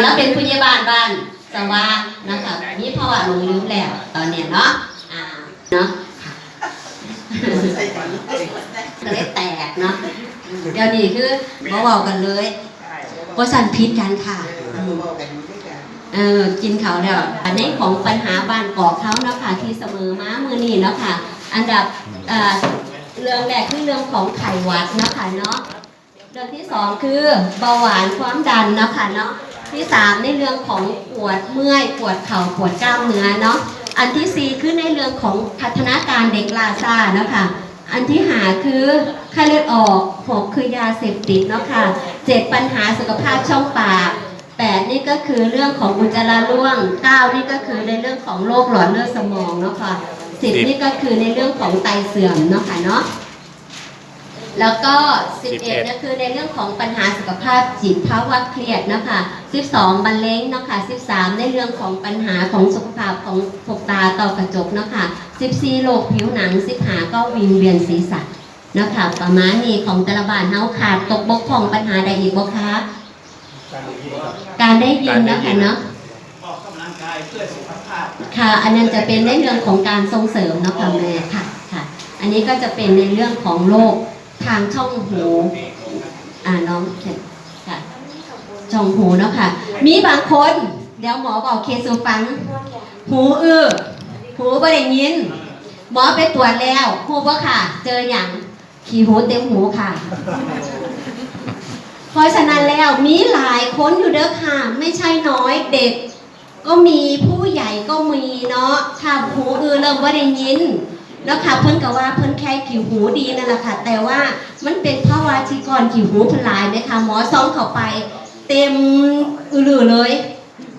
แล้วเป็นผู้ใหญ่บ้านสว่างนะคะนี่เพราะว่าลงลืมแล้วตอนเนี้ยเนาะเนาะก็เลยแตกเนาะเดี๋ยวนี้คือเบาๆกันเลยก็สั่นพิษกันค่ะกินเขาแล้วอันนี้ของปัญหาบ้านกอกเขาเนาะค่ะที่เสมอม้ามือนี่เนาะค่ะอันดับเรื่องแรกคือเรื่องของไข้หวัดนะคะเนาะเรื่องที่2คือเบาหวานความดันเนาะค่ะเนาะที่3ในเรื่องของปวดเมื่อยปวดเข่าปวดกล้ามเนื้อเนาะอันที่4คือในเรื่องของพัฒนาการเด็กลาซ่าเนาะค่ะอันที่5คือไข้เลือดออก6คือยาเสพติดเนาะค่ะ7ปัญหาสุขภาพช่องปาก8นี่ก็คือเรื่องของอุจจาระร่วง9นี่ก็คือในเรื่องของโรคหลอดเลือดสมองเนาะค่ะ10นี่ก็คือในเรื่องของไตเสื่อมเนาะค่ะเนาะแล้วก็11ก็คือในเรื่องของปัญหาสุขภาพจิตภาวะเครียดนะคะ12มะเร็งเนาะค่ะ13ในเรื่องของปัญหาของสุขภาพของพวกตาต้อกระจกเนาะค่ะ14โรคผิวหนัง15ก็วิงเวียนศีรษะเนาะค่ะประมาณนี้ของแต่ละบ้านเฮาขาดตกบกพร่องปัญหาใดอีกบ่คะการได้ยินนะคะเนาะออกกำลังกายเพื่อสุขภาพค่ะอันนั้นจะเป็นในเรื่องของการส่งเสริมเนาะค่ะแม่ค่ะอันนี้ก็จะเป็นในเรื่องของโรคทางช่องหูน้องค่ะช่องหูเนาะค่ะมีบางคนเดี๋ยวหมอบอกเคสูฟังหูหูบ่ได้ยินหมอไปตรวจแล้วหูบ่ค่ะเจออย่างขี้หูเต็มหูค่ะเพราะฉะนั้นแล้วมีหลายคนอยู่เด้อค่ะไม่ใช่น้อยเด็กก็มีผู้ใหญ่ก็มีเนาะค่ะหูเริ่มบ่ได้ยินแล้วค่ะเพิ่นก็ว่าเพิ่นแค่ขี้หูดีนั่นแหละค่ะแต่ว่ามันเป็นภาวะที่ก่อนขี้หูเพิ่นหลายไหมคะหมอซ่อมเข้าไปเต็มเลย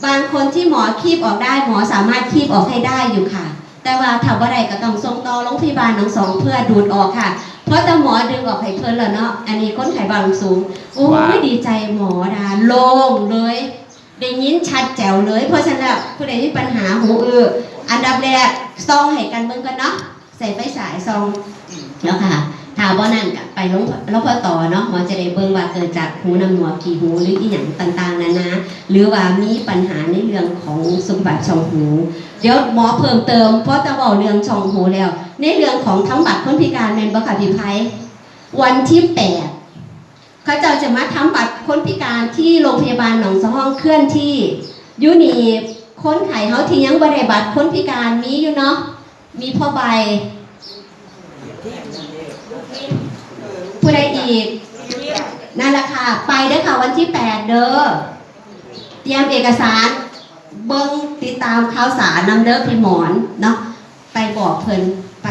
บางคนที่หมอคีบออกได้หมอสามารถคีบออกให้ได้อยู่ค่ะแต่ว่าถ้าบ่ได้ก็ต้องส่งต่อโรงพยาบาลหนองสองเพื่อดูดออกค่ะเพราะแต่หมอดึงออกให้เพิ่นแล้วเนาะอันนี้คนไข้เบาสูงโอ้ยดีใจหมอดาโล่งเลยได้ยินชัดแจ๋วเลยเพราะฉะนั้นแล้วผู้ใดมีปัญหาหูอันดับแรกซ่องให้กันเบิ่งกันเนาะใส่ไฟฉายซองแล้วค่ะถ้าบ่นั่นก็ไปโรงพยาบาลต่อเนาะหมอจะได้เบิ่งว่าเกิดจากหูน้ำหนวกขี้หูหรืออีหยังต่างๆนานาหรือว่ามีปัญหาในเรื่องของสุขภาพช่องหูเดี๋ยวหมอเพิ่มเติมเพราะจะบอกเรื่องช่องหูแล้วในเรื่องของทำบัตรคนพิการแม่นบ่ค่ะพี่ไพวันที่8เขาจะมาทำบัตรคนพิการที่โรงพยาบาลหนองสะห้องเคลื่อนที่อยู่นี่คนไข้เฮาที่ยังบ่ได้บัตรคนพิการมีอยู่เนาะมีพ่อใบผู้ใดอีกนั่นแหละค่ะไปเด้อค่ะวันที่8เด้อเตรียมเอกสารเบิ่งติดตามข่าวสารนำเด้อพี่หมอนเนาะไปบอกเพิ่นไป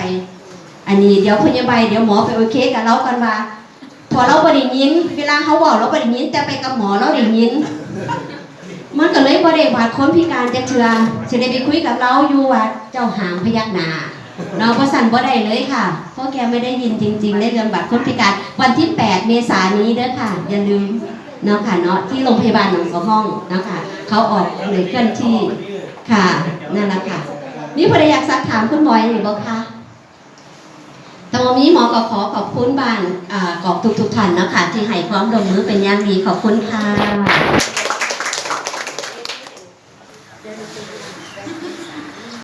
อันนี้เดี๋ยวพยาบาลเดี๋ยวหมอไปโอเคกับเรากันว่าพอเราบ่ได้ยินเวลาเขาบอกเราบ่ได้ยินแต่ไปกับหมอเราได้ยินมันก็เลยบ่ได้บัตรคนพิการจะเทื่อสิได้ไปคุยกับเราอยู่ว่าเจ้าหางพยักหน้าเราก็สั่นบ่ได้เลยค่ะเพราะแกไม่ได้ยินจริงๆในเรื่องบัตรคนพิการวันที่8เมษายนนี้เด้อค่ะอย่าลืมเนาะค่ะเนาะที่โรงพยาบาลหนองสะห้องนะคะเขาออกหน่วยเคลื่อนที่ค่ะนั่นแหละค่ะมีผู้ใดอยากซักถามคุณหมออย่างไรบ้างคะแต่วันนี้หมอก็ขอขอบคุณบ้านกอบทุกท่านนะคะที่ให้ความร่วมมือเป็นอย่างดีขอบคุณค่ะ